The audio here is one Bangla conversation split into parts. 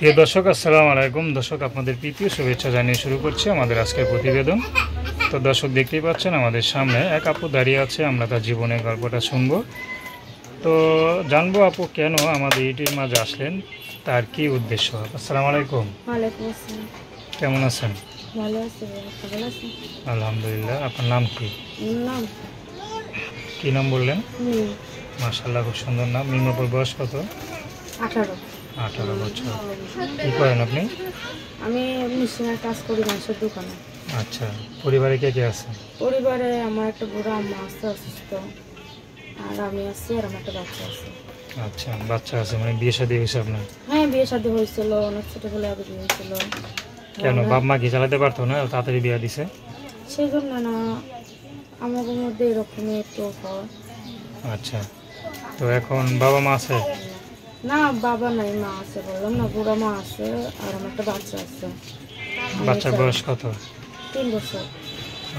প্রিয় দর্শক, আসসালামু আলাইকুম। দর্শক, আপনাদের প্রীতি শুভেচ্ছা জানিয়ে শুরু করছি আমাদের আজকের প্রতিবেদন। তো দর্শক, দেখতেই পাচ্ছেন আমাদের সামনে এক আপু দাঁড়িয়ে আছে। আমরা তার জীবনের গল্পটা শুনবো। তো জানবো আপু কেন আমাদের ইউটিউবের মাঝে আসলেন, তার কি উদ্দেশ্য। আসসালামু আলাইকুম। ওয়ালাইকুম আসসালাম। কেমন আছেন? ভালো আছি, আপনি ভালো আছেন? আলহামদুলিল্লাহ। আপনার নাম কি? আমার নাম কি নাম বললেন? মিম। মাশাআল্লাহ, খুব সুন্দর নাম। মিমাপুর বয়স কত? 18। 18 বছর। কী করেন আপনি? আমি মেশিনের কাজ করি মাংসের দোকানে। আচ্ছা, পরিবারে কে কে আছে? পরিবারে আমার একটা বুড়ো আম্মা আছে অসুস্থ, আর আমি আছি, আর আমার একটা বাচ্চা আছে। আচ্ছা, বাচ্চা আছে, মানে বিয়ে শাদী হয়েছে আপনার? হ্যাঁ, বিয়ে শাদী হয়েছিল, অনেক ছোটোবেলায় আগে বিয়ে হয়েছিল। কেন, বাপ মা কি চালাতে পারতো না, তাড়াতাড়ি বিয়ে দিছে? সেই জন্য না, আমাদের মধ্যে এরকমই একটু হয়। আচ্ছা, তো এখন বাবা মা আছে? না, বাবা নাই, মা আছে, বললাম না, বুড়ো মা আছে, আর আমার একটা বাচ্চা আছে। বাচ্চার বয়স কত? 3 বছর।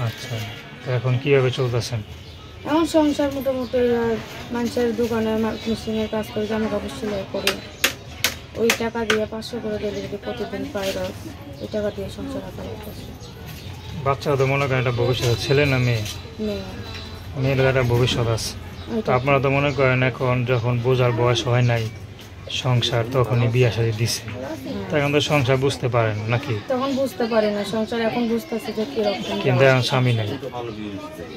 আচ্ছা, তো এখন কীভাবে চলতেছেন? এখন সংসার মোটামুটি মানুষের দোকানে মেশিনের কাজ করে, জামা কাপড় সেলাই করি। ওই টাকা দিয়ে 500 করে ডেলিভারি প্রতিদিন পাই, ওই টাকা দিয়ে সংসার আঁকা করতেছি। বাচ্চা তো মনে করেন একটা ভবিষ্যৎ, ছেলে না মেয়ে? মেয়ে। মেয়ের একটা ভবিষ্যৎ আছে। তো আপনারা তো মনে করেন এখন যখন বোঝার বয়স হয় নাই সংসার, তখনই বিয়ে শাদী দিছে, তো এখন তো সংসার বুঝতে পারেন নাকি? তখন বুঝতে পারি না সংসার, এখন বুঝতেছি যে কিরকম। কিন্তু এখন স্বামী নাই,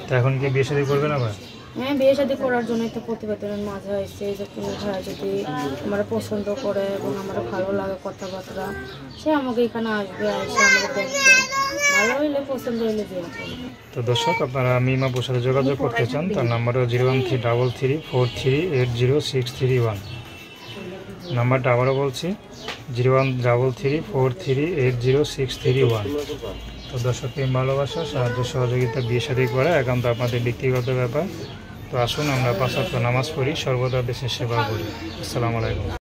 তো এখন কি বিয়ে শাদী করবেন আবার? হ্যাঁ, বিয়ে শাদী করার জন্য একটা প্রতিবেদনের মাঝে আসছে যে কোনো ভাই যদি আমার পছন্দ করে এবং আমার ভালো লাগে কথাবার্তা, সে আমাকে এখানে আসবে, এসে আমাকে দেখবে, ভালো হইলে পছন্দ হইলে বিয়ে করবে। তো দর্শক, আপনারা মিমাপুর সাথে যোগাযোগ করতে চান, তার নাম্বারও 01333406331। নাম্বারটা আবারও বলছি, 01333406331। তো দর্শক, প্রেম ভালোবাসা, সাহায্য সহযোগিতা, বিয়ে শাদী করা একান্ত আপনাদের ব্যক্তিগত ব্যাপার। তো আসুন আমরা 5 ওয়াক্ত নামাজ পড়ি, সর্বদা দেশের সেবা করি। আসসালামু আলাইকুম।